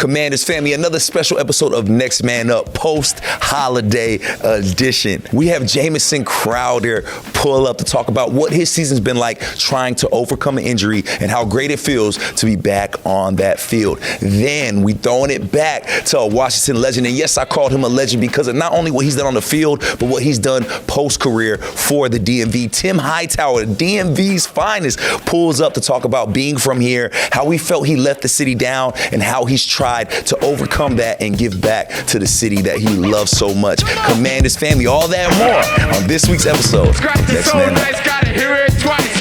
Commanders family, another special episode of Next Man Up post-holiday edition. We have Jamison Crowder pull up to talk about what his season's been like trying to overcome an injury and how great it feels to be back on that field. Then we throwing it back to a Washington legend. And yes, I called him a legend because of not only what he's done on the field, but what he's done post-career for the DMV. Tim Hightower, the DMV's finest, pulls up to talk about being from here, how he felt he let the city down, and how he's tried to overcome that and give back to the city that he loves so much. Commanders family, all that and more on this week's episode. Next Man Up. Gotta hear it twice.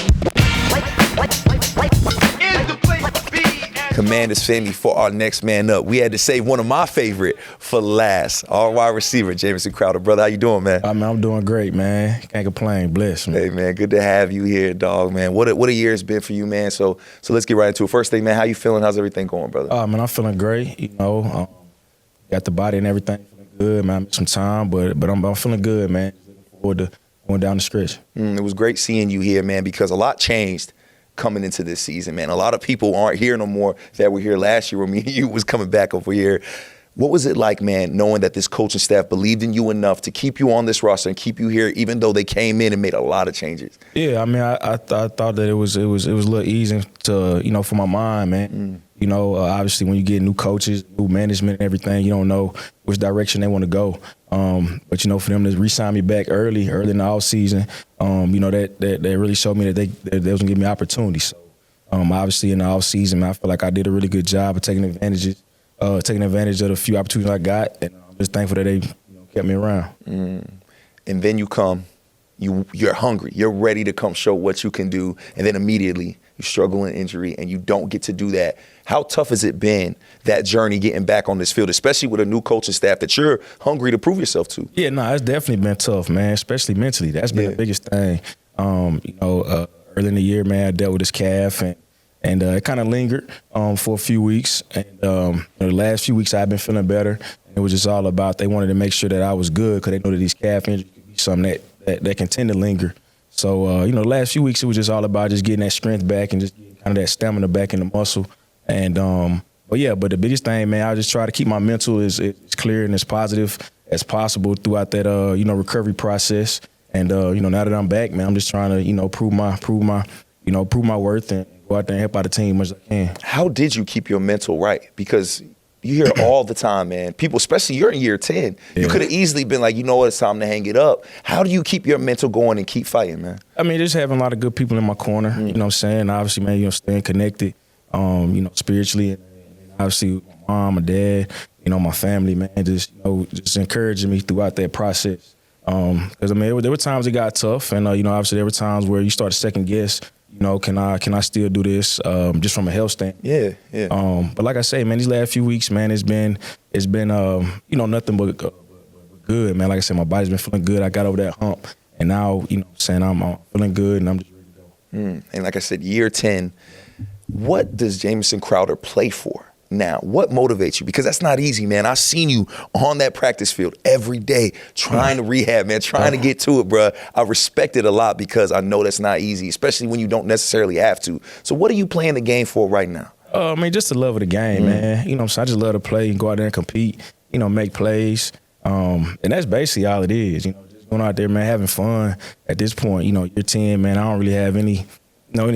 Commanders family, for our Next Man Up, we had to save one of my favorite for last. Our wide receiver, Jamison Crowder. Brother, how you doing, man? I'm doing great, man. Can't complain. Blessed, man. Hey, man, good to have you here, dog, man. What a year it's been for you, man. So let's get right into it. First thing, man, how you feeling? How's everything going, brother? Man, I'm feeling great. You know, got the body and everything feeling good, man. I missed some time, but I'm feeling good, man. Looking forward to going down the stretch. It was great seeing you here, man, because a lot changed coming into this season, man. A lot of people aren't here no more that were here last year when me and you was coming back over here. What was it like, man, knowing that this coaching staff believed in you enough to keep you on this roster and keep you here, even though they came in and made a lot of changes? Yeah, I mean, I thought that it was a little easy to, you know, for my mind, man. You know, obviously when you get new coaches, new management and everything, you don't know which direction they want to go. But, you know, for them to re-sign me back early in the offseason, you know, that really showed me that they was going to give me opportunities. So, obviously in the offseason, man, I feel like I did a really good job of taking advantage of the few opportunities I got. And I'm just thankful that they kept me around. And then you come, you're hungry. You're ready to come show what you can do. And then immediately you struggle in injury and you don't get to do that. How tough has it been, that journey getting back on this field, especially with a new coaching staff that you're hungry to prove yourself to? Yeah, no, it's definitely been tough, man, especially mentally. That's been the biggest thing. You know, early in the year, man, I dealt with this calf and it kind of lingered for a few weeks. And the last few weeks I've been feeling better. And it was just all about they wanted to make sure that I was good because they know that these calf injuries could be something that can tend to linger. So, you know, the last few weeks it was just all about just getting that strength back and just getting kind of that stamina back in the muscle. And but the biggest thing, man, I just try to keep my mental as clear and as positive as possible throughout that recovery process. And now that I'm back, man, I'm just trying to prove my worth and go out there and help out the team as much as I can. How did you keep your mental right? Because you hear all the time, man. People, especially you're in year 10, you could have easily been like, you know what, it's time to hang it up. How do you keep your mental going and keep fighting, man? I mean, just having a lot of good people in my corner. You know what I'm saying? Obviously, man, staying connected. Spiritually, and obviously my mom, my dad, my family, man, just encouraging me throughout that process. Because I mean, there were times it got tough, and obviously there were times where you start to second guess. Can I still do this? Just from a health standpoint. Yeah. But like I say, man, these last few weeks, man, it's been nothing but good, man. Like I said, my body's been feeling good. I got over that hump, and now I'm feeling good, and I'm just ready to go. And like I said, year 10. What does Jamison Crowder play for now? What motivates you? Because that's not easy, man. I've seen you on that practice field every day trying to rehab, man, trying to get to it, bro. I respect it a lot because I know that's not easy, especially when you don't necessarily have to. So what are you playing the game for right now? I mean, just the love of the game, man. I just love to play and go out there and compete, make plays. And that's basically all it is, just going out there, man, having fun. At this point, year 10, man, I don't really have any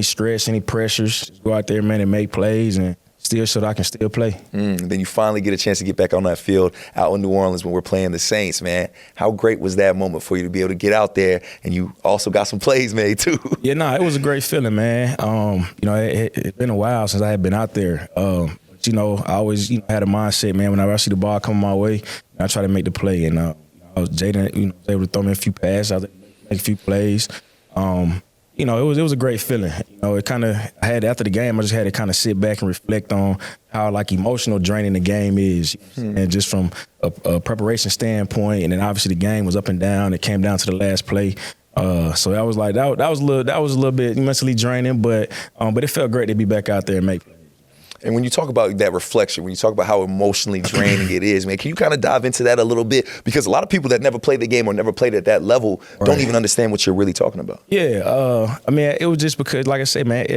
stress, any pressures. Just go out there, man, and make plays and still so that I can still play. Then you finally get a chance to get back on that field out in New Orleans when we're playing the Saints, man. How great was that moment for you to be able to get out there and you also got some plays made too? Yeah, it was a great feeling, man. It's been a while since I had been out there. But, I always had a mindset, man, whenever I see the ball coming my way, I try to make the play. And Jaden, was able to throw me a few passes, I was able to make a few plays. It was a great feeling. After the game, I just had to kind of sit back and reflect on how emotional draining the game is, and just from a preparation standpoint. And then obviously the game was up and down. It came down to the last play. So I was like, that was a little bit mentally draining, but it felt great to be back out there and make plays. And when you talk about that reflection, when you talk about how emotionally draining it is, man, can you kind of dive into that a little bbit? Because a lot of people that never played the game or never played at that level don't even understand what you're really talking about. Yeah, I mean, it was just because, like I said, man,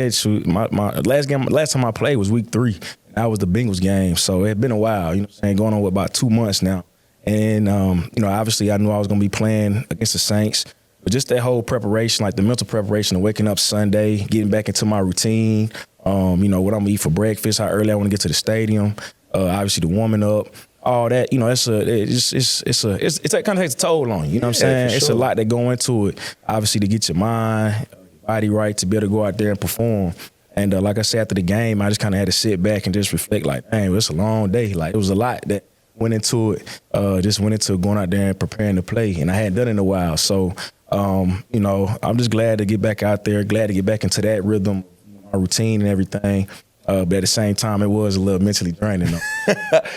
my last time I played was week 3. That was the Bengals game. So it had been a while, you know what I'm saying, going on with about 2 months now. And, you know, obviously I knew I was going to be playing against the Saints. But just that whole preparation, like the mental preparation of waking up Sunday, getting back into my routine, you know, what I'm going to eat for breakfast, how early I want to get to the stadium, obviously the warming up, all that, you know, it kind of takes a toll on you, you know what I'm saying? It's a lot that go into it, obviously to get your mind, your body right, to be able to go out there and perform. And like I said, after the game, I just kind of had to sit back and just reflect like, dang, it's a long day. Like, it was a lot that went into it, just went into going out there and preparing to play. And I hadn't done it in a while. So, you know, I'm just glad to get back out there, glad to get back into that rhythm, my routine and everything. But at the same time, it was a little mentally draining.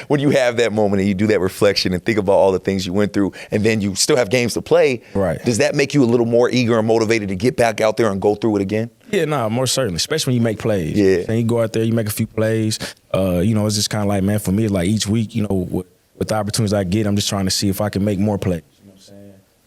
When you have that moment and you do that reflection and think about all the things you went through, and then you still have games to play, right? Does that make you a little more eager and motivated to get back out there and go through it again? Yeah, no, more certainly, especially when you make plays. Yeah. And you go out there, you make a few plays. You know, it's just kind of like, man, for me, it's like each week, you know, with the opportunities I get, I'm just trying to see if I can make more plays. You know what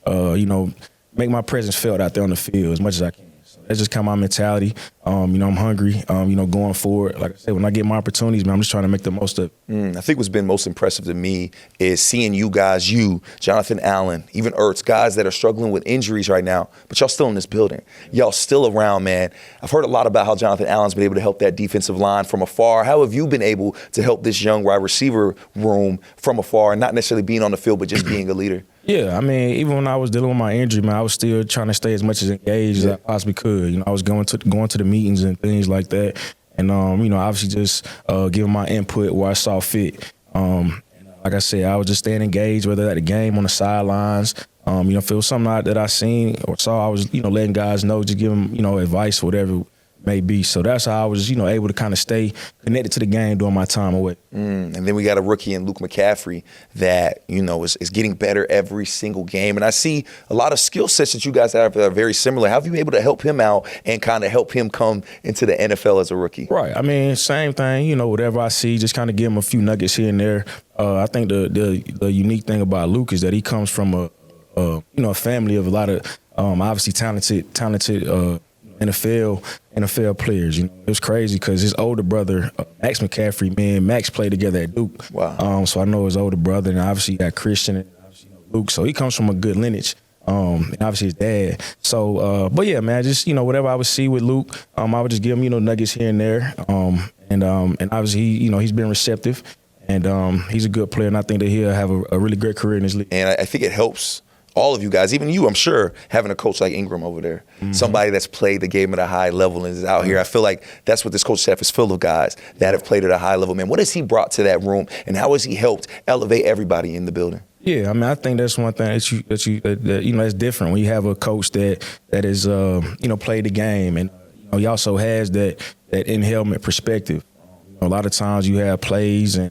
I'm saying? You know, make my presence felt out there on the field as much as I can. So that's just kind of my mentality. You know, I'm hungry, you know, going forward. Like I said, when I get my opportunities, man, I'm just trying to make the most of it. I think what's been most impressive to me is seeing you guys, you, Jonathan Allen, even Ertz, guys that are struggling with injuries right now, but y'all still in this building. Y'all still around, man. I've heard a lot about how Jonathan Allen's been able to help that defensive line from afar. How have you been able to help this young wide receiver room from afar, and not necessarily being on the field, but just being a leader? Yeah, I mean, even when I was dealing with my injury, man, I was still trying to stay as much as engaged as I possibly could. You know, I was going to the meetings and things like that, and you know, obviously just giving my input where I saw fit. Like I said, I was just staying engaged, whether at the game, on the sidelines. You know, if it was something that I seen or saw, I was, you know, letting guys know, just giving, you know, advice, whatever it may be. So that's how I was, you know, able to kind of stay connected to the game during my time away. And then we got a rookie in Luke McCaffrey that, you know, is getting better every single game. And I see a lot of skill sets that you guys have that are very similar. How have you been able to help him out and kind of help him come into the NFL as a rookie? Right. I mean, same thing, you know, whatever I see, just kind of give him a few nuggets here and there. I think the unique thing about Luke is that he comes from you know, a family of a lot of obviously talented NFL players. You know, it was crazy because his older brother, Max McCaffrey, man, Max played together at Duke. Wow. So I know his older brother, and obviously you got Christian and obviously, you know, Luke. So he comes from a good lineage. And obviously his dad. So, but yeah, man, just, you know, whatever I would see with Luke, I would just give him, you know, nuggets here and there. And obviously, you know, he's been receptive, and he's a good player, and I think that he'll have a really great career in this league. And I think it helps all of you guys, even you, I'm sure, having a coach like Ingram over there, somebody that's played the game at a high level and is out here. I feel like that's what this coach staff is full of, guys that have played at a high level. Man, what has he brought to that room, and how has he helped elevate everybody in the building? Yeah, I mean, I think that's one thing that you know, that's different when you have a coach that is you know, played the game, and you know, he also has that in helmet perspective. You know, a lot of times you have plays and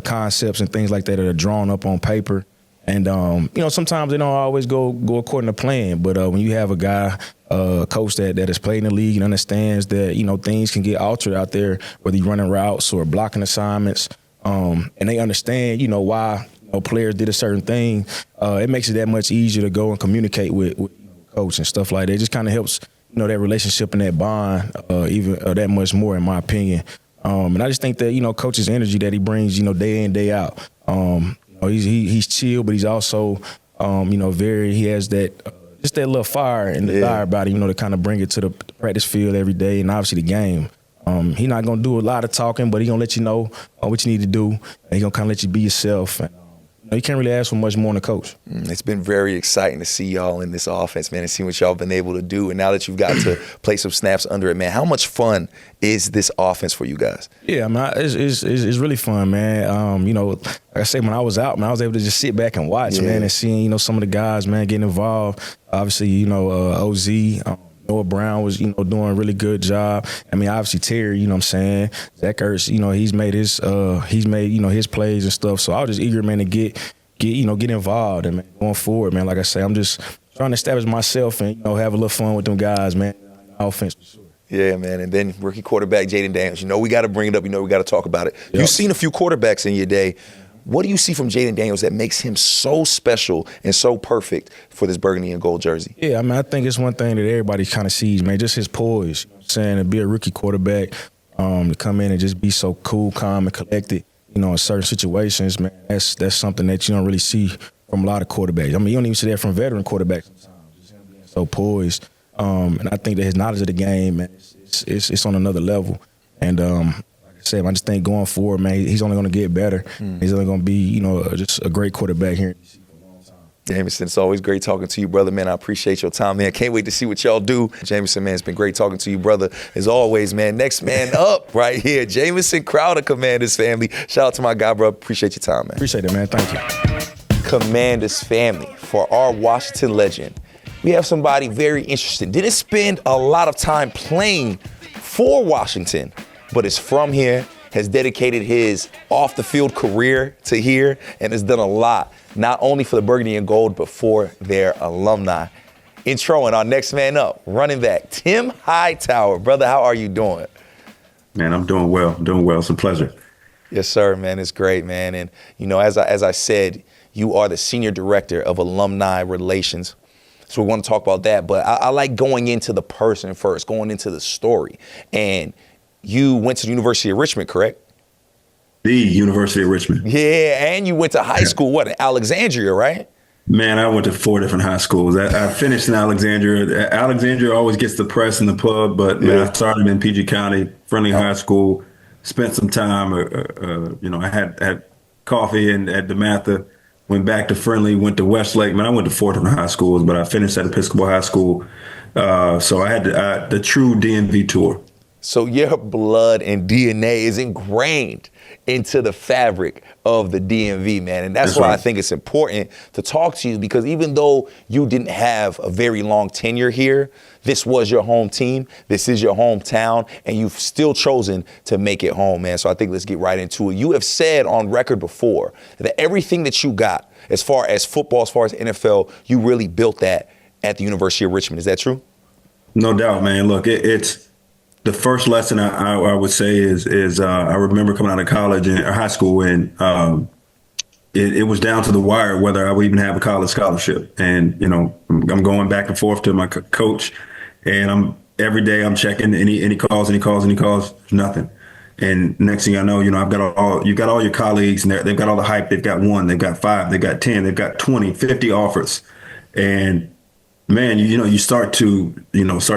concepts and things like that are drawn up on paper. And, you know, sometimes they don't always go according to plan. But when you have a guy, coach that has played in the league and understands that, you know, things can get altered out there, whether you're running routes or blocking assignments, and they understand, you know, why, you know, players did a certain thing, it makes it that much easier to go and communicate with you know, the coach and stuff like that. It just kind of helps, you know, that relationship and that bond even that much more, in my opinion. And I just think that, you know, coach's energy that he brings, you know, day in, day out, he's chill, but he's also, you know, he has that, just that little fire and desire about him, you know, to kind of bring it to the practice field every day, and obviously the game. He's not going to do a lot of talking, but he's going to let you know what you need to do, and he's going to kind of let you be yourself. And, you know, you can't really ask for much more than a coach. It's been very exciting to see y'all in this offense, man, and see what y'all been able to do. And now that you've got to play some snaps under it, man, how much fun is this offense for you guys? Yeah, I mean, it's really fun, man. You know, like I said, when I was out, man, I was able to just sit back and watch, man, and seeing, you know, some of the guys, man, getting involved. Obviously, you know, OZ, Noah Brown was, you know, doing a really good job. I mean, obviously Terry, you know what I'm saying? Zach Ertz, you know, he's made you know, his plays and stuff. So I was just eager, man, to get involved, and man, going forward, man, like I say, I'm just trying to establish myself and, you know, have a little fun with them guys, man, offense for sure. Yeah, man, and then rookie quarterback Jaden Daniels. You know, we got to bring it up. You know, we got to talk about it. Yep. You've seen a few quarterbacks in your day. What do you see from Jaden Daniels that makes him so special and so perfect for this burgundy and gold jersey? Yeah, I mean, I think it's one thing that everybody kind of sees, man, just his poise. You know what I'm saying, to be a rookie quarterback, To come in and just be so cool, calm, and collected, you know, in certain situations, man, that's something that you don't really see from a lot of quarterbacks. I mean, you don't even see that from veteran quarterbacks sometimes. Just him being so poised. And I think that his knowledge of the game, man, it's on another level. And like I said, I just think going forward, man, he's only going to get better. He's only going to be, you know, just a great quarterback here in DC for a long time. Jamison, it's always great talking to you, brother, man. I appreciate your time, man. Can't wait to see what y'all do. Jamison, man, it's been great talking to you, brother. As always, man, next man up right here, Jamison Crowder, Commanders family. Shout out to my guy, bro. Appreciate your time, man. Appreciate it, man. Thank you. Commanders family, for our Washington legend, we have somebody very interesting. Didn't spend a lot of time playing for Washington, but is from here, has dedicated his off-the-field career to here, and has done a lot, not only for the Burgundy and Gold, but for their alumni. Introing our next man up, running back, Tim Hightower. Brother, how are you doing? Man, I'm doing well. It's a pleasure. Yes, sir, man. It's great, man. And, you know, as I said, you are the Senior Director of Alumni Relations. So we're going to talk about that. But I like going into the person first, going into the story. And you went to the University of Richmond, correct? The University of Richmond. Yeah, and you went to high school, what, in Alexandria, right? Man, I went to 4 different high schools. I finished in Alexandria. Alexandria always gets the press in the pub, but man, I started in PG County, friendly high school, spent some time, you know, I had coffee at DeMatha, went back to Friendly, went to Westlake. Man, I went to 4 different high schools, but I finished at Episcopal High School. So I had the true DMV tour. So your blood and DNA is ingrained into the fabric of the DMV, man. And that's why right. I think it's important to talk to you, because even though you didn't have a very long tenure here, this was your home team, this is your hometown, and you've still chosen to make it home, man. So I think let's get right into it. You have said on record before that everything that you got, as far as football, as far as NFL, you really built that at the University of Richmond. Is that true? No doubt, man. Look, it's the first lesson I would say is I remember coming out of college or high school, and it was down to the wire whether I would even have a college scholarship. And, you know, I'm going back and forth to my coach, and every day I'm checking any calls, nothing. And next thing I know, you know, you've got all your colleagues, and they've got all the hype. They've got 1, they've got 5, they've got 10, they've got 20, 50 offers. And man, you start to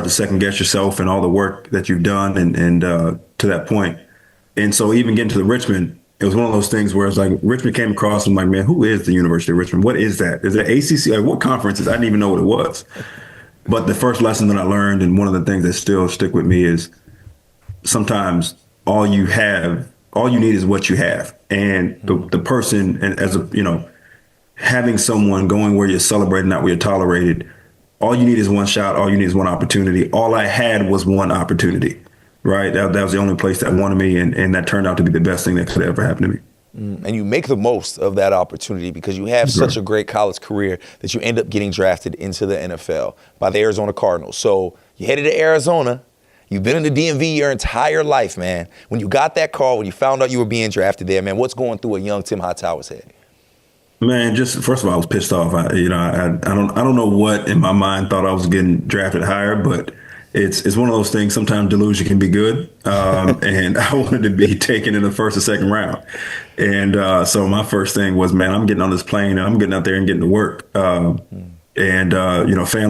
second guess yourself and all the work that you've done and to that point. And so even getting to the Richmond, it was one of those things where it's like Richmond came across and I'm like, man, who is the University of Richmond? What is that? Is that ACC? Like, what conferences? I didn't even know what it was. But the first lesson that I learned, and one of the things that still stick with me, is sometimes all you need is what you have. And the person, and having someone going where you're celebrated, not where you're tolerated. All you need is one shot. All you need is one opportunity. All I had was one opportunity, right? That was the only place that wanted me, and that turned out to be the best thing that could ever happen to me. And you make the most of that opportunity because you have such a great college career that you end up getting drafted into the NFL by the Arizona Cardinals. So you headed to Arizona. You've been in the DMV your entire life, man. When you got that call, when you found out you were being drafted there, man, what's going through a young Tim Hightower's head? Man, just first of all, I was pissed off. I don't know what in my mind thought I was getting drafted higher, but it's one of those things. Sometimes delusion can be good, and I wanted to be taken in the first or second round. And so my first thing was, man, I'm getting on this plane and I'm getting out there and getting to work. Family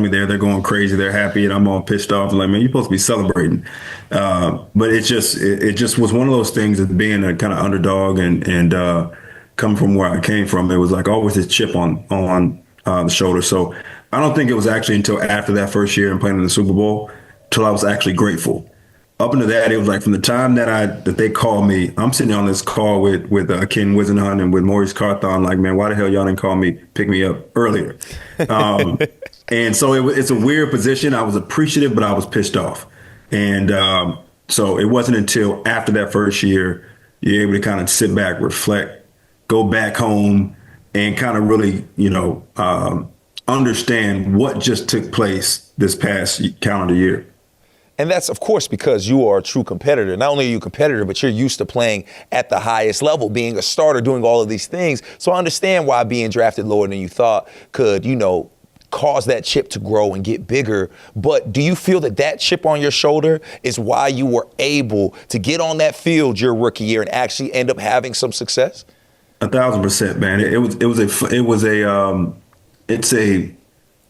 there, they're going crazy, they're happy, and I'm all pissed off. I'm like, man, you're supposed to be celebrating. But it just was one of those things of being a kind of underdog and coming from where I came from. It was like always this chip on the shoulder. So I don't think it was actually until after that first year and playing in the Super Bowl till I was actually grateful. Up until that, it was like from the time that they called me, I'm sitting on this call with Ken Wisenhunt and with Maurice Carthon, like, man, why the hell y'all didn't call me, pick me up earlier? And so it's a weird position. I was appreciative, but I was pissed off. And so it wasn't until after that first year, you're able to kind of sit back, reflect, go back home, and kind of really, understand what just took place this past calendar year. And that's, of course, because you are a true competitor. Not only are you a competitor, but you're used to playing at the highest level, being a starter, doing all of these things. So I understand why being drafted lower than you thought could, caused that chip to grow and get bigger. But do you feel that that chip on your shoulder is why you were able to get on that field your rookie year and actually end up having some success? 1,000%, man.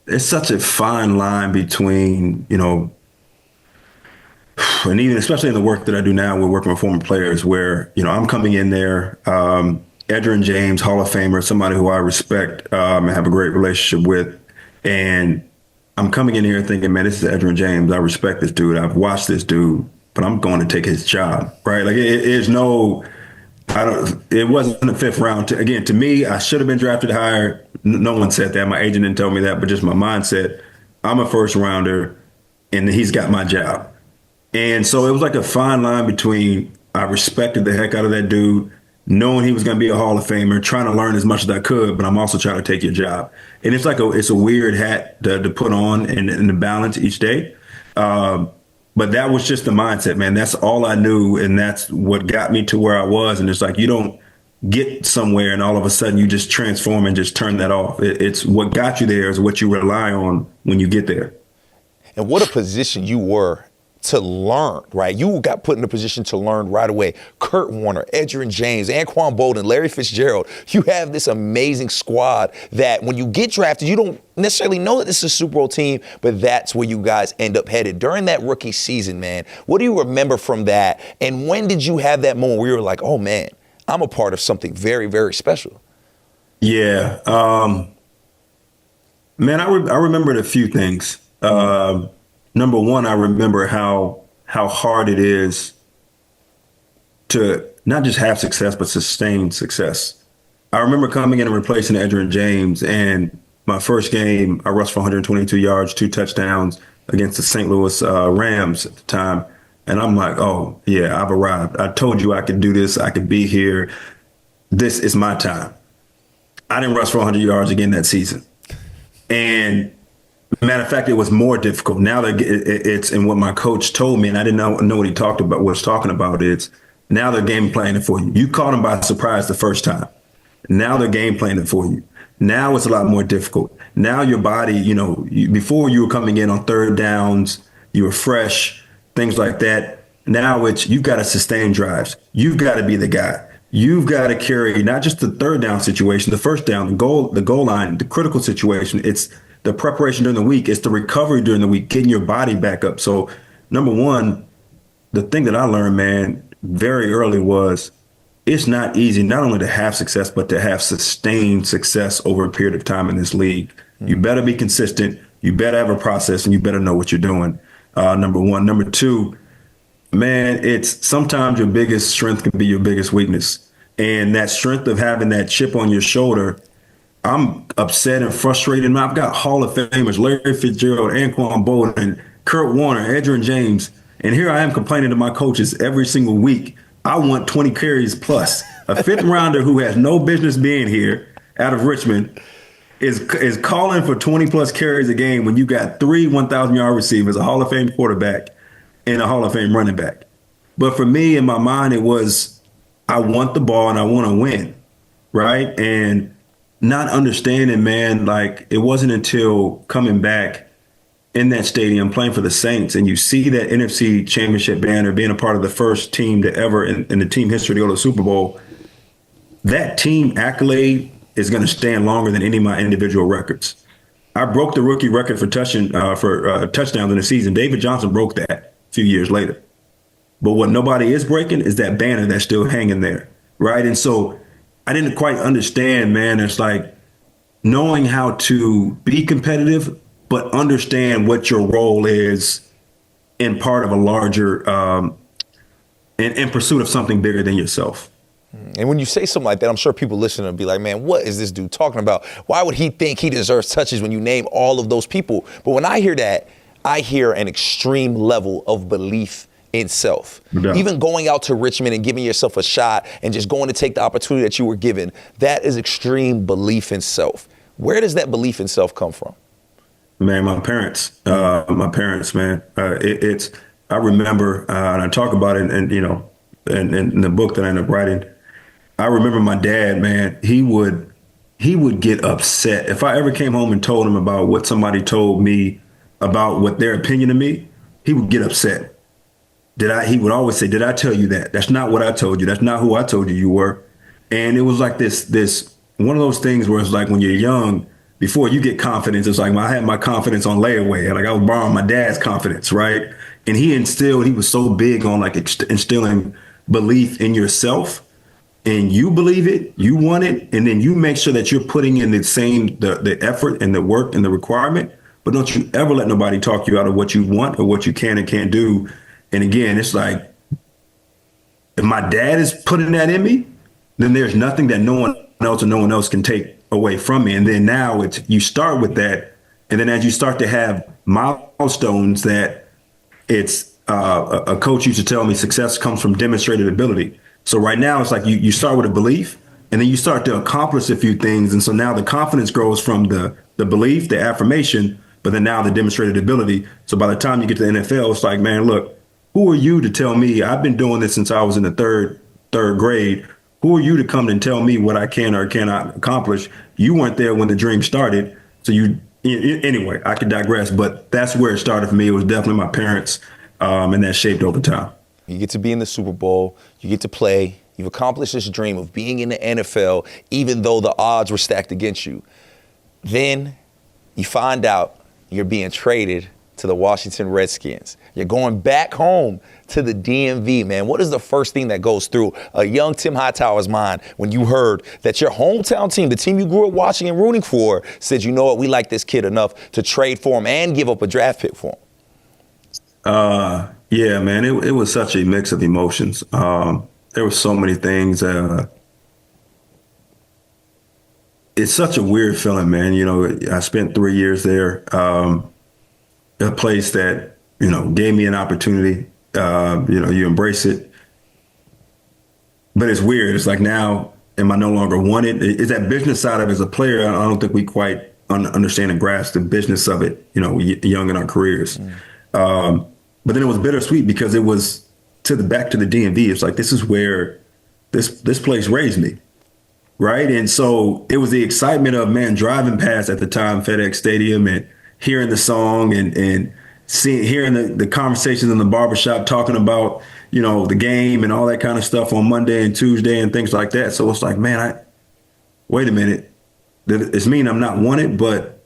It's such a fine line between, and even especially in the work that I do now, we're working with former players where, I'm coming in there, Edgerrin James, Hall of Famer, somebody who I respect and have a great relationship with. And I'm coming in here thinking, man, this is Edgerrin James. I respect this dude. I've watched this dude, but I'm going to take his job, right? Like it wasn't the fifth round. Again, to me, I should have been drafted higher. No one said that. My agent didn't tell me that, but just my mindset. I'm a first rounder and he's got my job. And so it was like a fine line between I respected the heck out of that dude, knowing he was going to be a Hall of Famer, trying to learn as much as I could, but I'm also trying to take your job. And it's like it's a weird hat to put on and to balance each day. But that was just the mindset, man. That's all I knew. And that's what got me to where I was. And it's like, you don't get somewhere and all of a sudden you just transform and just turn that off. It's what got you there is what you rely on when you get there. And what a position you were to learn, right? You got put in a position to learn right away. Kurt Warner, Edgerrin James, Anquan Bolden, Larry Fitzgerald. You have this amazing squad that when you get drafted, you don't necessarily know that this is a Super Bowl team, but that's where you guys end up headed. During that rookie season, man, what do you remember from that? And when did you have that moment where you were like, oh man, I'm a part of something very, very special? Yeah. Man, I remembered a few things. Number one, I remember how hard it is to not just have success, but sustain success. I remember coming in and replacing Edgerrin James, and my first game, I rushed for 122 yards, 2 touchdowns against the St. Louis Rams at the time. And I'm like, oh, yeah, I've arrived. I told you I could do this. I could be here. This is my time. I didn't rush for 100 yards again that season. And matter of fact, it was more difficult. Now that it's and what my coach told me, and I didn't know what he was talking about, is now they're game planning it for you. You caught them by surprise the first time. Now they're game planning it for you. Now it's a lot more difficult. Now your body, before you were coming in on third downs, you were fresh, things like that. Now you've got to sustain drives. You've got to be the guy. You've got to carry not just the third down situation, the first down, the goal line, the critical situation. It's the preparation during the week. It's the recovery during the week, getting your body back up. So number one, the thing that I learned, man, very early was it's not easy not only to have success, but to have sustained success over a period of time in this league. Mm-hmm. You better be consistent. You better have a process, and you better know what you're doing. Number one. Number two, man, it's sometimes your biggest strength can be your biggest weakness. And that strength of having that chip on your shoulder, I'm upset and frustrated. And I've got Hall of Famers, Larry Fitzgerald, Anquan Bolden, Kurt Warner, Edgerrin James. And here I am complaining to my coaches every single week. I want 20 carries plus. A fifth rounder who has no business being here out of Richmond is calling for 20 plus carries a game when you got 3 1,000-yard receivers, a Hall of Fame quarterback, and a Hall of Fame running back. But for me, in my mind, it was I want the ball and I want to win, right? And not understanding, man, like it wasn't until coming back in that stadium playing for the Saints and you see that NFC Championship banner, being a part of the first team to ever in the team history to go to the Super Bowl, that team accolade is going to stand longer than any of my individual records. I broke the rookie record for touchdowns in the season. David Johnson broke that a few years later. But what nobody is breaking is that banner that's still hanging there, right? And so I didn't quite understand, man. It's like knowing how to be competitive, but understand what your role is in part of a larger, in pursuit of something bigger than yourself. And when you say something like that, I'm sure people listening will be like, man, what is this dude talking about? Why would he think he deserves touches when you name all of those people? But when I hear that, I hear an extreme level of belief in self. Yeah. Even going out to Richmond and giving yourself a shot and just going to take the opportunity that you were given, that is extreme belief in self. Where does that belief in self come from? Man, my parents, man. I remember, and I talk about it, and in the book that I ended up writing. I remember my dad, man. He would he would get upset. If I ever came home and told him about what somebody told me about what their opinion of me, he would get upset. He would always say, did I tell you that? That's not what I told you. That's not who I told you were. And it was like this one of those things where it's like when you're young, before you get confidence, it's like I had my confidence on layaway. Like I was borrowing my dad's confidence, right? And he was so big on like instilling belief in yourself, and you believe it, you want it, and then you make sure that you're putting in the effort and the work and the requirement. But don't you ever let nobody talk you out of what you want or what you can and can't do. And again, it's like, if my dad is putting that in me, then there's nothing that no one else can take away from me. And then now you start with that. And then as you start to have milestones that it's a coach used to tell me success comes from demonstrated ability. So right now it's like you start with a belief and then you start to accomplish a few things. And so now the confidence grows from the belief, the affirmation, but then now the demonstrated ability. So by the time you get to the NFL, it's like, man, look, who are you to tell me? I've been doing this since I was in the third grade. Who are you to come and tell me what I can or cannot accomplish? You weren't there when the dream started. So anyway, I could digress, but that's where it started for me. It was definitely my parents, and that shaped over time. You get to be in the Super Bowl. You get to play. You've accomplished this dream of being in the NFL, even though the odds were stacked against you. Then you find out you're being traded to the Washington Redskins. You're going back home to the DMV, man. What is the first thing that goes through a young Tim Hightower's mind when you heard that your hometown team, the team you grew up watching and rooting for, said, you know what, we like this kid enough to trade for him and give up a draft pick for him? Yeah, man, it was such a mix of emotions. There were so many things. It's such a weird feeling, man. You know, I spent 3 years there. A place that, you know, gave me an opportunity. You embrace it. But it's weird. It's like, now, am I no longer wanted? Is that business side of it as a player? I don't think we quite understand and grasp the business of it, you know, young in our careers. But then it was bittersweet because it was back to the DMV. It's like, this is where this place raised me. Right. And so it was the excitement of, man, driving past at the time FedEx Stadium and hearing the song and hearing the conversations in the barbershop talking about, you know, the game and all that kind of stuff on Monday and Tuesday and things like that. So it's like, man, wait a minute. It's mean I'm not wanted, but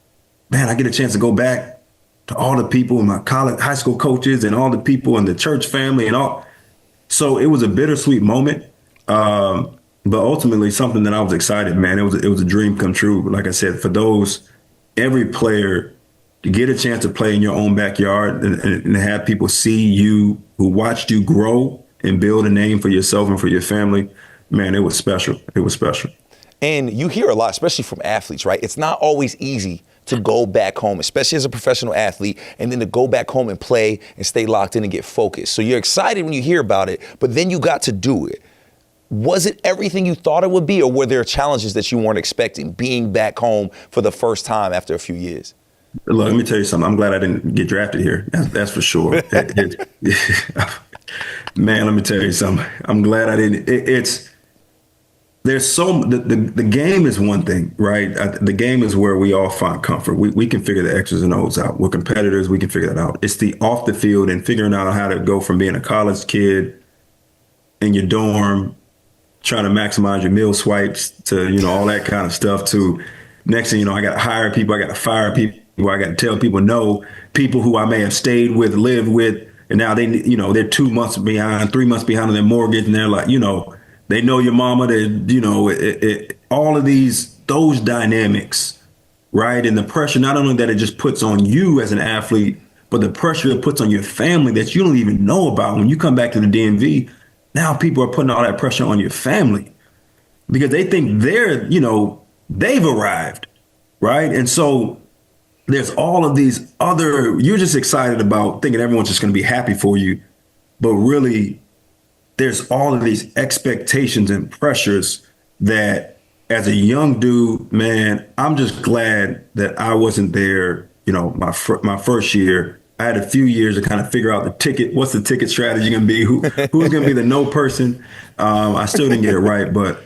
man, I get a chance to go back to all the people in my high school coaches and all the people in the church family and all. So it was a bittersweet moment. But ultimately something that I was excited, man. It was a dream come true. Like I said, for every player to get a chance to play in your own backyard and have people see you who watched you grow and build a name for yourself and for your family, man, it was special. It was special. And you hear a lot, especially from athletes, right? It's not always easy to go back home, especially as a professional athlete, and then to go back home and play and stay locked in and get focused. So you're excited when you hear about it, but then you got to do it. Was it everything you thought it would be, or were there challenges that you weren't expecting being back home for the first time after a few years? Look, let me tell you something. I'm glad I didn't get drafted here. That's for sure. Man, let me tell you something. I'm glad I didn't. The game is one thing, right? The game is where we all find comfort. We can figure the X's and O's out. We're competitors. We can figure that out. It's the off the field and figuring out how to go from being a college kid in your dorm, trying to maximize your meal swipes to, you know, all that kind of stuff, to next thing you know, I got to hire people, I got to fire people, I got to tell people no, people who I may have stayed with, lived with, and now they're 2 months behind, 3 months behind on their mortgage, and they're like, you know, they know your mama, they, you know, all of those dynamics, right? And the pressure, not only that it just puts on you as an athlete, but the pressure it puts on your family that you don't even know about. When you come back to the DMV, now people are putting all that pressure on your family because they think they've arrived, right? And so there's all of these you're just excited about thinking everyone's just going to be happy for you. But really, there's all of these expectations and pressures that as a young dude, man, I'm just glad that I wasn't there, you know, my first year. I had a few years to kind of figure out the ticket. What's the ticket strategy going to be? Who's going to be the no person? I still didn't get it right, but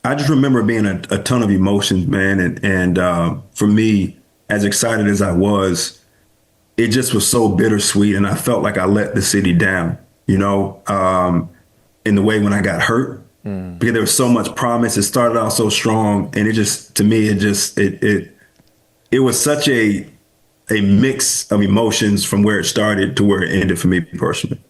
I just remember being a ton of emotions, man. And for me, as excited as I was, it just was so bittersweet. And I felt like I let the city down, in the way when I got hurt, because there was so much promise. It started out so strong. And it just, to me, it was such a mix of emotions from where it started to where it ended for me personally.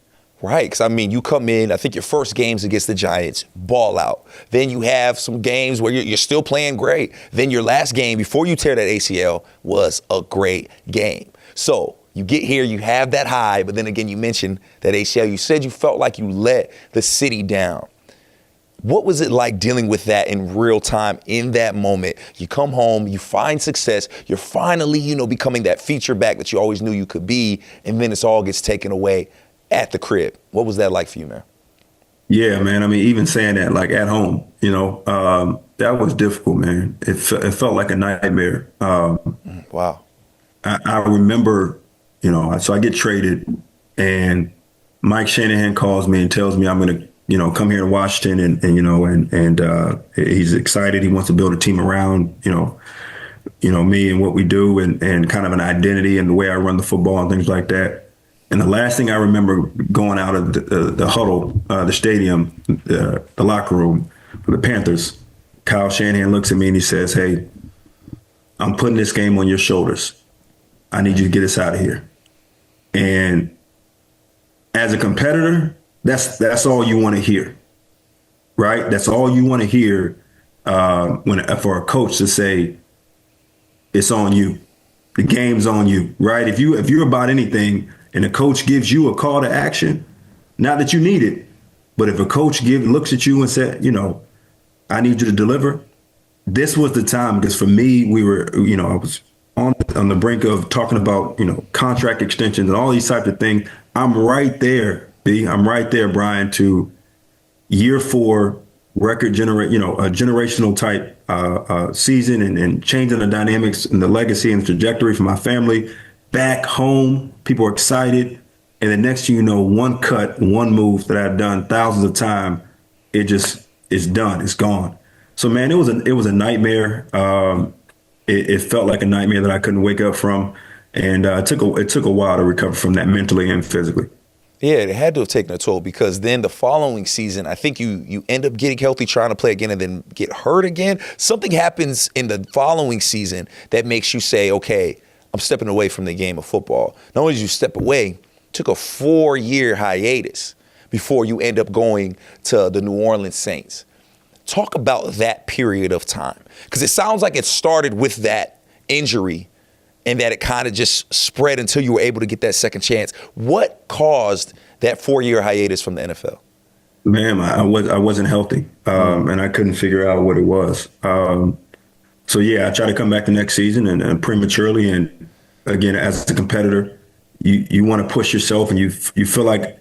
Right, because I mean, you come in, I think your first games against the Giants, ball out. Then you have some games where you're still playing great. Then your last game before you tear that ACL was a great game. So you get here, you have that high, but then again, you mentioned that ACL. You said you felt like you let the city down. What was it like dealing with that in real time in that moment? You come home, you find success, you're finally, becoming that feature back that you always knew you could be, and then it all gets taken away at the crib. What was that like for you, man? Yeah, man. I mean, even saying that, like at home, that was difficult, man. It felt like a nightmare. Wow. I remember, so I get traded, and Mike Shanahan calls me and tells me I'm going to, come here to Washington, and he's excited. He wants to build a team around, me and what we do, and kind of an identity and the way I run the football and things like that. And the last thing I remember going out of the huddle, the stadium, the locker room for the Panthers, Kyle Shanahan looks at me and he says, "Hey, I'm putting this game on your shoulders. I need you to get us out of here." And as a competitor, that's all you want to hear, right? That's all you want to hear for a coach to say, "It's on you. The game's on you," right? If you're about anything, and a coach gives you a call to action, not that you need it, but if a coach looks at you and said, "I need you to deliver," this was the time, because for me, we were, I was on the brink of talking about, contract extensions and all these types of things. I'm right there, B. I'm right there, Brian, to year 4 record a generational type season and changing the dynamics and the legacy and the trajectory for my family. Back home, people are excited. And the next thing you know, one cut, one move that I've done thousands of times, it's done. It's gone. So, man, it was a nightmare. It felt like a nightmare that I couldn't wake up from. And it took a while to recover from that mentally and physically. Yeah, it had to have taken a toll, because then the following season, I think you end up getting healthy, trying to play again, and then get hurt again. Something happens in the following season that makes you say, okay, I'm stepping away from the game of football. Not only did you step away, took a 4-year hiatus before you end up going to the New Orleans Saints. Talk about that period of time, because it sounds like it started with that injury and that it kind of just spread until you were able to get that second chance. What caused that 4-year hiatus from the NFL? Man, I wasn't healthy, and I couldn't figure out what it was. So, yeah, I tried to come back the next season and prematurely. And again, as a competitor, you want to push yourself, and you feel like,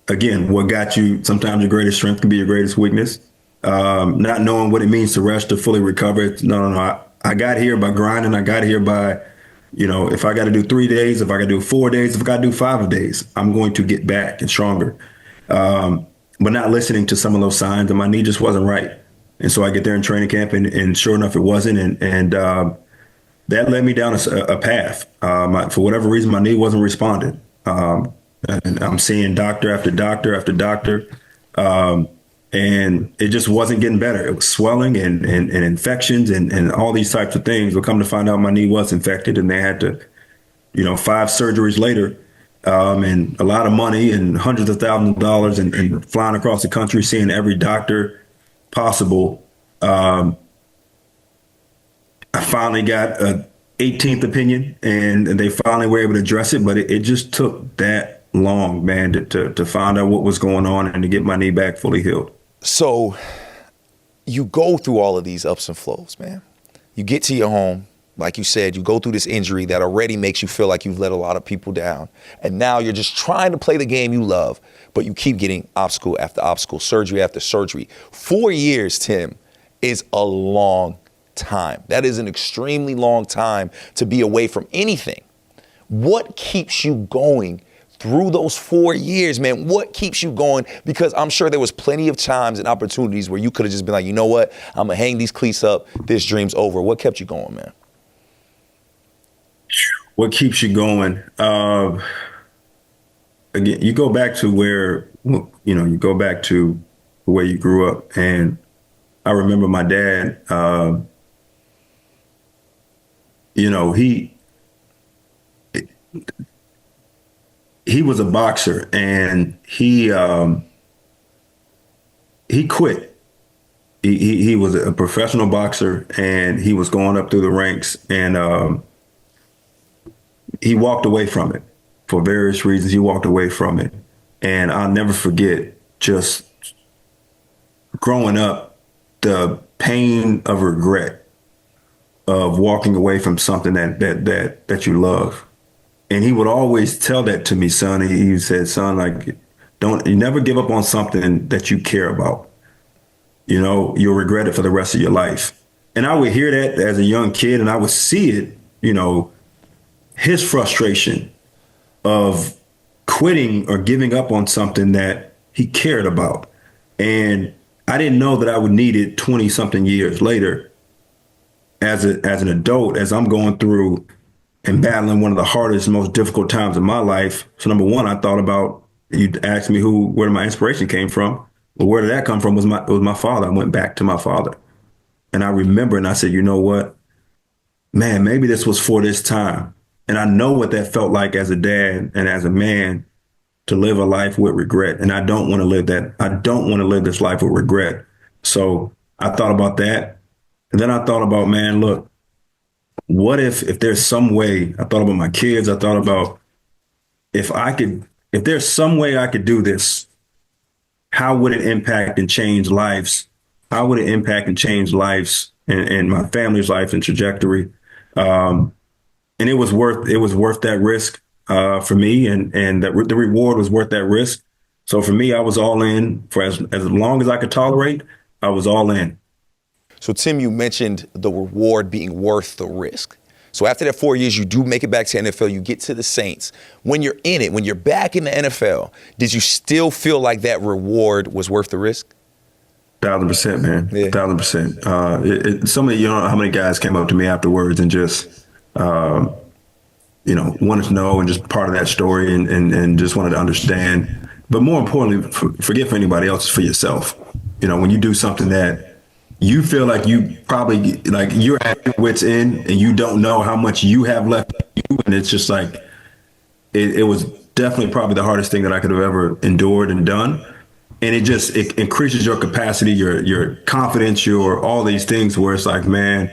again, what got you, sometimes your greatest strength can be your greatest weakness. Not knowing what it means to rest, to fully recover. No. I got here by grinding. I got here by, if I got to do 3 days, if I got to do 4 days, if I got to do 5 days, I'm going to get back and stronger. But not listening to some of those signs, and my knee just wasn't right. And so I get there in training camp, and sure enough, it wasn't. And that led me down a path. For whatever reason, my knee wasn't responding. And I'm seeing doctor after doctor after doctor. And it just wasn't getting better. It was swelling and infections and all these types of things. We'll come to find out my knee was infected, and they had to, 5 surgeries later, and a lot of money and hundreds of thousands of dollars and flying across the country, seeing every doctor possible. I finally got a 18th opinion, and they finally were able to address it, but it just took that long, man, to find out what was going on and to get my knee back fully healed. So you go through all of these ups and flows, man. You get to your home. Like you said, you go through this injury that already makes you feel like you've let a lot of people down. And now you're just trying to play the game you love, but you keep getting obstacle after obstacle, surgery after surgery. 4 years, Tim, is a long time. That is an extremely long time to be away from anything. What keeps you going through those 4 years, man, what keeps you going? Because I'm sure there was plenty of times and opportunities where you could have just been like, you know what, I'm gonna hang these cleats up, this dream's over. What kept you going, man? What keeps you going? Again, you go back to where, you go back to where you grew up. And I remember my dad, he was a boxer, and he quit. He was a professional boxer, and he was going up through the ranks, and he walked away from it for various reasons. He walked away from it, and I'll never forget just growing up, the pain of regret of walking away from something that you love. And he would always tell that to me, son. He said, son, like, you never give up on something that you care about. You'll regret it for the rest of your life. And I would hear that as a young kid, and I would see it, his frustration of quitting or giving up on something that he cared about. And I didn't know that I would need it 20 something years later as an adult, as I'm going through and battling one of the hardest, most difficult times in my life. So number one, I thought about, you asked me where my inspiration came from. Well, where did that come from? It was my father. I went back to my father. And I remember, and I said, you know what, man, maybe this was for this time. And I know what that felt like as a dad and as a man, to live a life with regret. And I don't want to live that. I don't want to live this life with regret. So I thought about that. And then I thought about, man, look, what if there's some way? I thought about my kids. I thought about if there's some way I could do this, how would it impact and change lives? How would it impact and change lives and my family's life and trajectory? And it was worth that risk for me, and the reward was worth that risk. So for me, I was all in for as long as I could tolerate. I was all in. So, Tim, you mentioned the reward being worth the risk. So after that 4 years, you do make it back to NFL, you get to the Saints. When you're in it, when you're back in the NFL, did you still feel like that reward was worth the risk? 1,000%, man. Yeah. 1,000%. You know how many guys came up to me afterwards and just, wanted to know and just part of that story and just wanted to understand. But more importantly, forget for anybody else, for yourself. When you do something that you feel like you probably, like, you're at your wit's end and you don't know how much you have left in you. And it's just like, it was definitely probably the hardest thing that I could have ever endured and done. And it increases your capacity, your confidence, your all these things where it's like, man,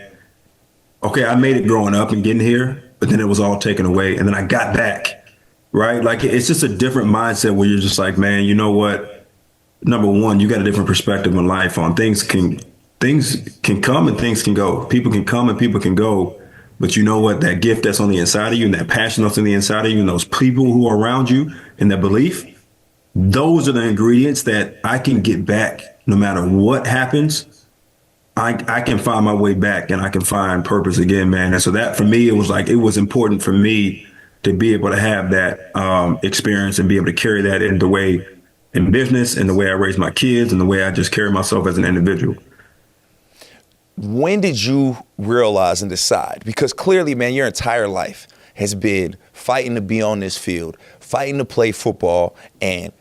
okay, I made it growing up and getting here, but then it was all taken away. And then I got back, right? Like, it's just a different mindset where you're just like, man, you know what? Number one, you got a different perspective on life. On things can come and things can go. People can come and people can go. But you know what? That gift that's on the inside of you and that passion that's on the inside of you and those people who are around you and that belief, those are the ingredients that I can get back no matter what happens. I can find my way back and I can find purpose again, man. And so that for me, it was important for me to be able to have that experience and be able to carry that in the way in business and the way I raise my kids and the way I just carry myself as an individual. When did you realize and decide? Because clearly, man, your entire life has been fighting to be on this field, fighting to play football, and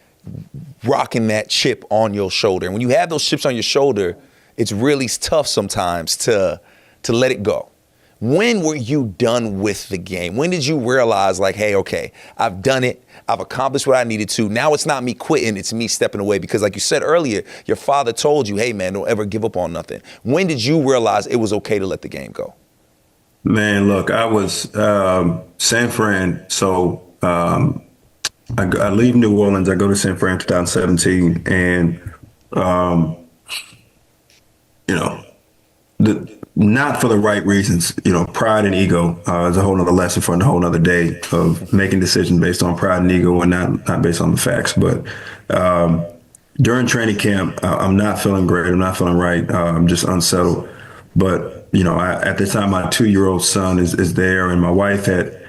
rocking that chip on your shoulder. And when you have those chips on your shoulder, it's really tough sometimes to let it go. When were you done with the game? When did you realize, like, hey, okay, I've done it. I've accomplished what I needed to. Now it's not me quitting. It's me stepping away. Because like you said earlier, your father told you, hey, man, don't ever give up on nothing. When did you realize it was okay to let the game go? Man, look, I was San Fran. So I leave New Orleans. I go to San Fran 2017. And, not for the right reasons. Pride and ego is a whole nother lesson for a whole nother day of making decisions based on pride and ego and not based on the facts. But during training camp, I'm not feeling great. I'm not feeling right. I'm just unsettled. But, at the time, my 2-year-old son is there, and my wife had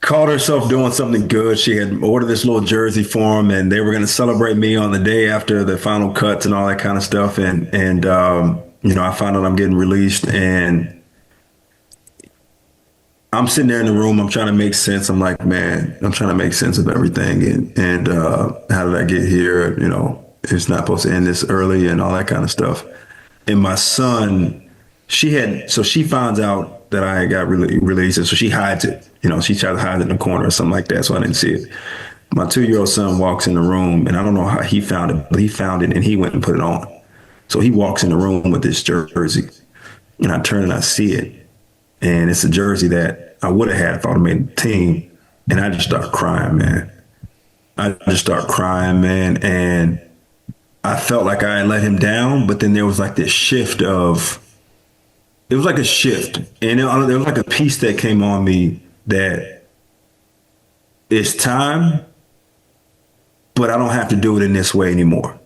caught herself doing something good. She had ordered this little jersey for him, and they were going to celebrate me on the day after the final cuts and all that kind of stuff. And I found out I'm getting released, and I'm sitting there in the room. I'm trying to make sense. I'm like, man, I'm trying to make sense of everything. And how did I get here? It's not supposed to end this early and all that kind of stuff. And my son, she finds out that I got released, and so she hides it. She tried to hide it in the corner or something like that, so I didn't see it. My 2-year-old son walks in the room, and I don't know how he found it, but he found it and he went and put it on. So he walks in the room with this jersey, and I turn and I see it. And it's a jersey that I would have had if I would have made the team. And I just start crying, man. And I felt like I had let him down, but then there was like this shift it was like a shift. And there was like a piece that came on me that it's time, but I don't have to do it in this way anymore.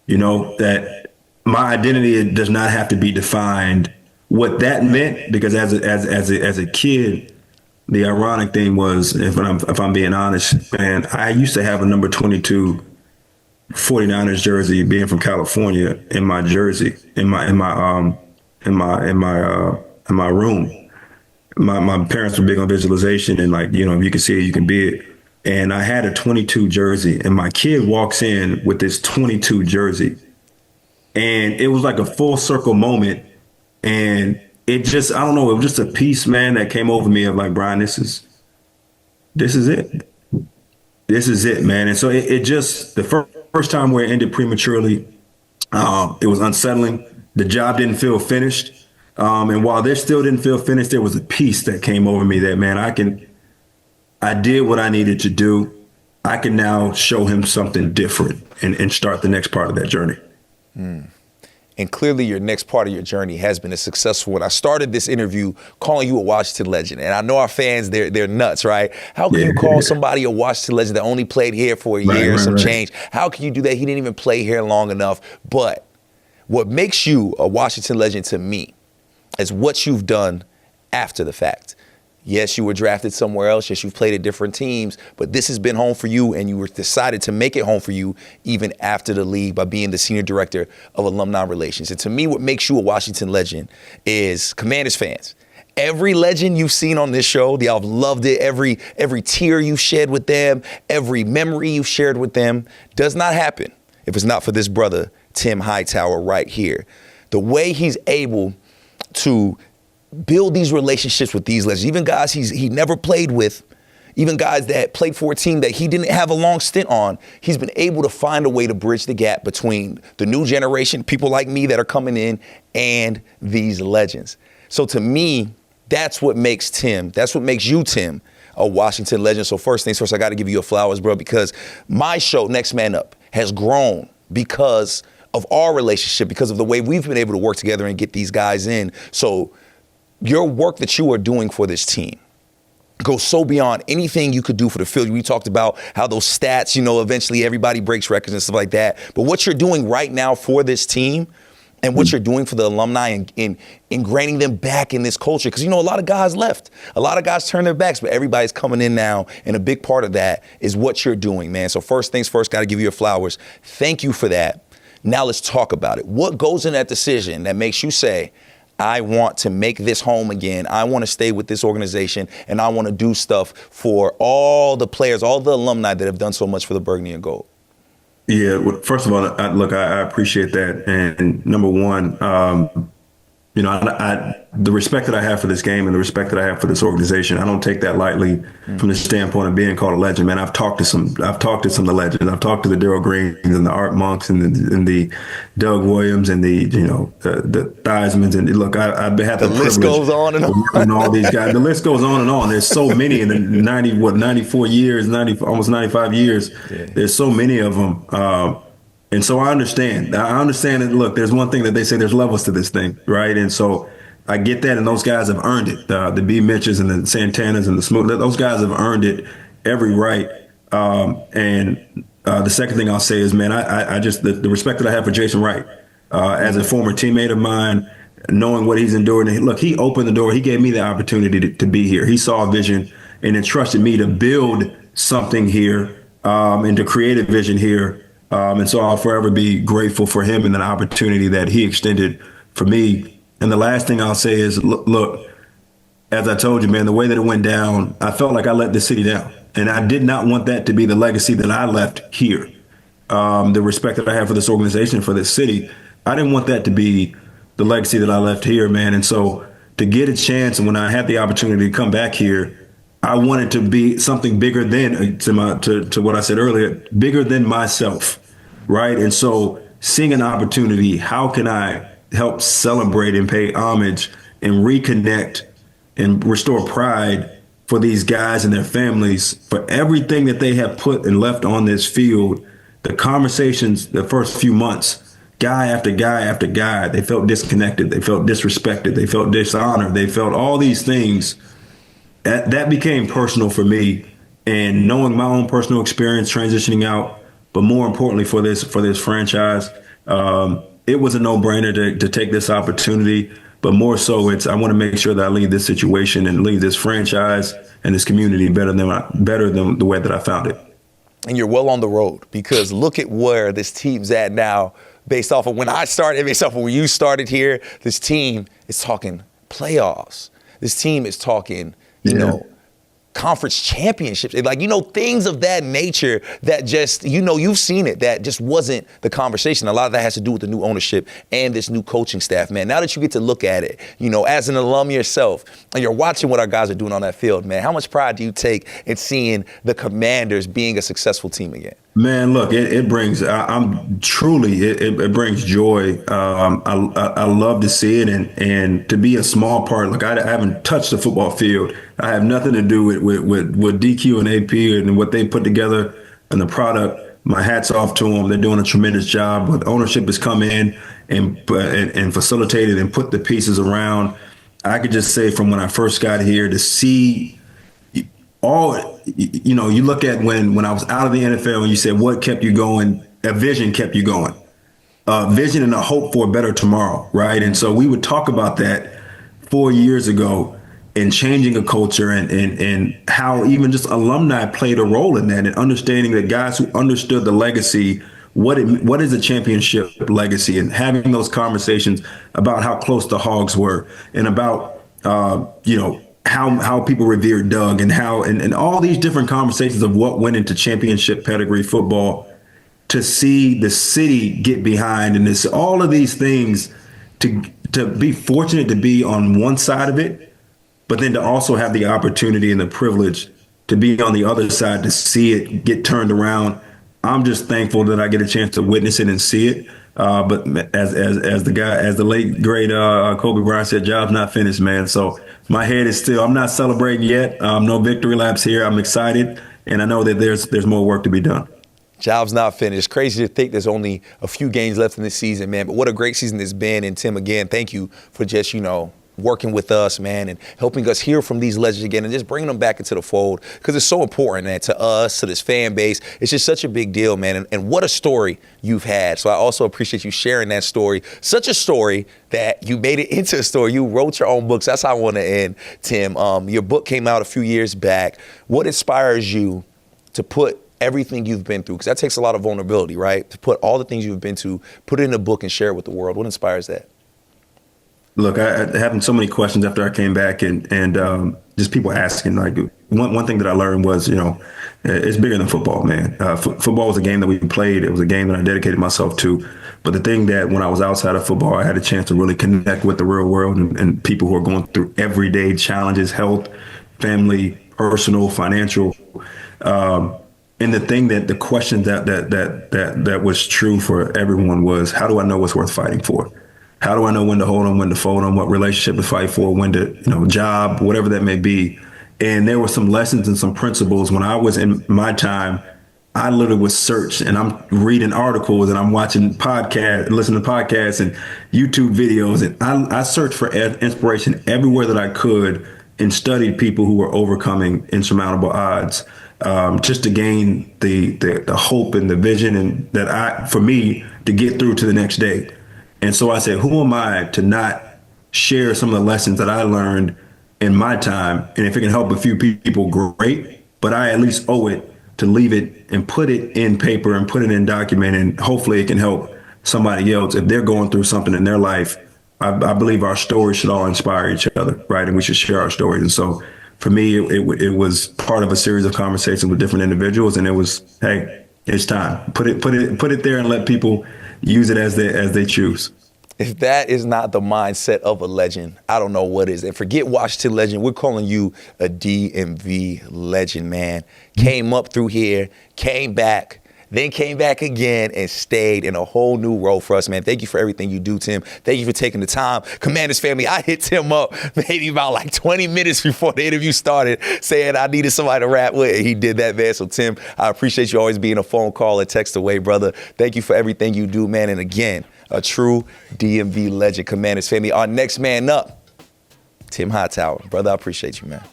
That my identity does not have to be defined. What that meant, because as a kid, the ironic thing was, if I'm being honest, man, I used to have a number 22 49ers jersey, being from California, in my jersey, in my room. My parents were big on visualization, and if you can see it, you can be it. And I had a 22 jersey, and my kid walks in with this 22 jersey, and it was like a full circle moment. And it just, I don't know, it was just a piece, man, that came over me of like, Brian, this is it. This is it, man. And so it just, the first time where it ended prematurely, it was unsettling. The job didn't feel finished. And while this still didn't feel finished, there was a piece that came over me that, man, I did what I needed to do. I can now show him something different and start the next part of that journey. And clearly your next part of your journey has been a successful one. I started this interview calling you a Washington legend. And I know our fans, they're nuts, right? How can you call somebody a Washington legend that only played here for a year or some change? How can you do that? He didn't even play here long enough. But what makes you a Washington legend to me is what you've done after the fact. Yes, you were drafted somewhere else. Yes, you've played at different teams, but this has been home for you, and you were decided to make it home for you even after the league by being the senior director of alumni relations. And to me, what makes you a Washington legend is Commanders fans. Every legend you've seen on this show, I've loved it. Every tear you've shed with them, every memory you've shared with them does not happen if it's not for this brother, Tim Hightower, right here. The way he's able to build these relationships with these legends, even guys he never played with, even guys that played for a team that he didn't have a long stint on, he's been able to find a way to bridge the gap between the new generation, people like me that are coming in, and these legends. So to me, that's what makes you, Tim, a Washington legend. So first things first, I got to give you your flowers, bro, because my show, Next Man Up, has grown because of our relationship, because of the way we've been able to work together and get these guys in. So your work that you are doing for this team goes so beyond anything you could do for the field. We talked about how those stats, eventually everybody breaks records and stuff like that. But what you're doing right now for this team and what you're doing for the alumni and ingraining them back in this culture. Because, a lot of guys left. A lot of guys turned their backs, but everybody's coming in now. And a big part of that is what you're doing, man. So first things first, got to give you your flowers. Thank you for that. Now let's talk about it. What goes in that decision that makes you say, I want to make this home again. I want to stay with this organization, and I want to do stuff for all the players, all the alumni that have done so much for the Burgundy and Gold? Yeah, well, first of all, I appreciate that. And number one, the respect that I have for this game and the respect that I have for this organization, I don't take that lightly from the standpoint of being called a legend. Man, I've talked to some of the legends. I've talked to the Darryl Greens and the Art Monks and the Doug Williams and the Theismanns. And look, I've had the list goes on and on. All these guys. The list goes on and on. There's so many in the 94 years, almost 95 years. Yeah. There's so many of them. And so I understand that, look, there's one thing that they say, there's levels to this thing, right? And so I get that, and those guys have earned it. The B. Mitches and the Santanas and the Smooth, those guys have earned it every right. And the second thing I'll say is, man, I just, the respect that I have for Jason Wright, as a former teammate of mine, knowing what he's endured. And look, he opened the door. He gave me the opportunity to be here. He saw a vision and entrusted me to build something here and to create a vision here. And so I'll forever be grateful for him and the opportunity that he extended for me. And the last thing I'll say is, look, as I told you, man, the way that it went down, I felt like I let the city down. And I did not want that to be the legacy that I left here. The respect that I have for this organization, for this city, I didn't want that to be the legacy that I left here, man. And so to get a chance, and when I had the opportunity to come back here, I wanted to be something bigger than, to what I said earlier, bigger than myself, right? And so seeing an opportunity, how can I help celebrate and pay homage and reconnect and restore pride for these guys and their families, for everything that they have put and left on this field. The conversations, the first few months, guy after guy after guy, they felt disconnected, they felt disrespected, they felt dishonored, they felt all these things. That became personal for me, and knowing my own personal experience transitioning out, but more importantly for this franchise, it was a no-brainer to take this opportunity. But more so, I want to make sure that I leave this situation and leave this franchise and this community better than the way that I found it. And you're well on the road, because look at where this team's at now. Based off of when I started, based off of when you started here, this team is talking playoffs. This team is talking, you know, conference championships, like, things of that nature that just, you've seen it, that just wasn't the conversation. A lot of that has to do with the new ownership and this new coaching staff, man. Now that you get to look at it, as an alum yourself, and you're watching what our guys are doing on that field, man, how much pride do you take in seeing the Commanders being a successful team again? Man, look, it brings, it brings joy. I love to see it and to be a small part. Look, I haven't touched the football field. I have nothing to do with DQ and AP and what they put together and the product. My hat's off to them. They're doing a tremendous job. But ownership has come in and facilitated and put the pieces around. I could just say from when I first got here to see you look at when I was out of the NFL and you said, what kept you going? A vision kept you going. Vision and a hope for a better tomorrow, right? And so we would talk about that 4 years ago and changing a culture and how even just alumni played a role in that, and understanding that guys who understood the legacy, what is a championship legacy, and having those conversations about how close the Hogs were and about, how people revered Doug and how and all these different conversations of what went into championship pedigree football, to see the city get behind and this all of these things, to be fortunate to be on one side of it, but then to also have the opportunity and the privilege to be on the other side, to see it get turned around. I'm just thankful that I get a chance to witness it and see it. But as the late great Kobe Bryant said, job's not finished, man. So my head is still, I'm not celebrating yet. No victory laps here. I'm excited, and I know that there's more work to be done. Job's not finished. Crazy to think there's only a few games left in this season, man. But what a great season it's been. And Tim, again, thank you for just, working with us, man, and helping us hear from these legends again and just bringing them back into the fold, because it's so important, man, to us, to this fan base. It's just such a big deal, man, and what a story you've had. So I also appreciate you sharing that story. Such a story that you made it into a story. You wrote your own books. That's how I want to end, Tim. Your book came out a few years back. What inspires you to put everything you've been through, because that takes a lot of vulnerability, right? To put all the things you've been to, put it in a book and share it with the world. What inspires that? Look, I having so many questions after I came back, and just people asking. Like one thing that I learned was, it's bigger than football, man. Football was a game that we played. It was a game that I dedicated myself to. But the thing that when I was outside of football, I had a chance to really connect with the real world and people who are going through everyday challenges, health, family, personal, financial. And the question that was true for everyone was, how do I know what's worth fighting for? How do I know when to hold on, when to fold on, what relationship to fight for, when to, job, whatever that may be. And there were some lessons and some principles. When I was in my time, I literally would search, and I'm reading articles and I'm watching podcasts, listening to podcasts and YouTube videos. And I searched for inspiration everywhere that I could and studied people who were overcoming insurmountable odds, just to gain the hope and the vision and for me to get through to the next day. And so I said, who am I to not share some of the lessons that I learned in my time. And if it can help a few people, great. But I at least owe it to leave it and put it in paper and put it in document. And hopefully it can help somebody else if they're going through something in their life. I believe our stories should all inspire each other, right? And we should share our stories. And so for me, it was part of a series of conversations with different individuals. And it was, hey, it's time. Put it there and let people use it as they choose. If that is not the mindset of a legend, I don't know what is. And forget Washington legend. We're calling you a DMV legend, man. Came up through here, came back, then came back again and stayed in a whole new role for us, man. Thank you for everything you do, Tim. Thank you for taking the time. Commanders family, I hit Tim up maybe about like 20 minutes before the interview started saying I needed somebody to rap with, and he did that, man. So, Tim, I appreciate you always being a phone call and text away, brother. Thank you for everything you do, man. And again, a true DMV legend. Commanders family, our next man up, Tim Hightower. Brother, I appreciate you, man.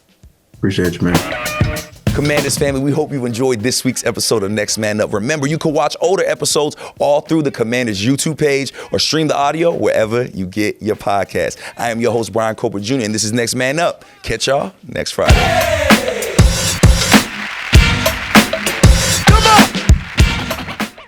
Appreciate you, man. Commanders family, we hope you enjoyed this week's episode of Next Man Up. Remember, you can watch older episodes all through the Commanders YouTube page or stream the audio wherever you get your podcast. I am your host, Brian Coper Jr., and this is Next Man Up. Catch y'all next Friday.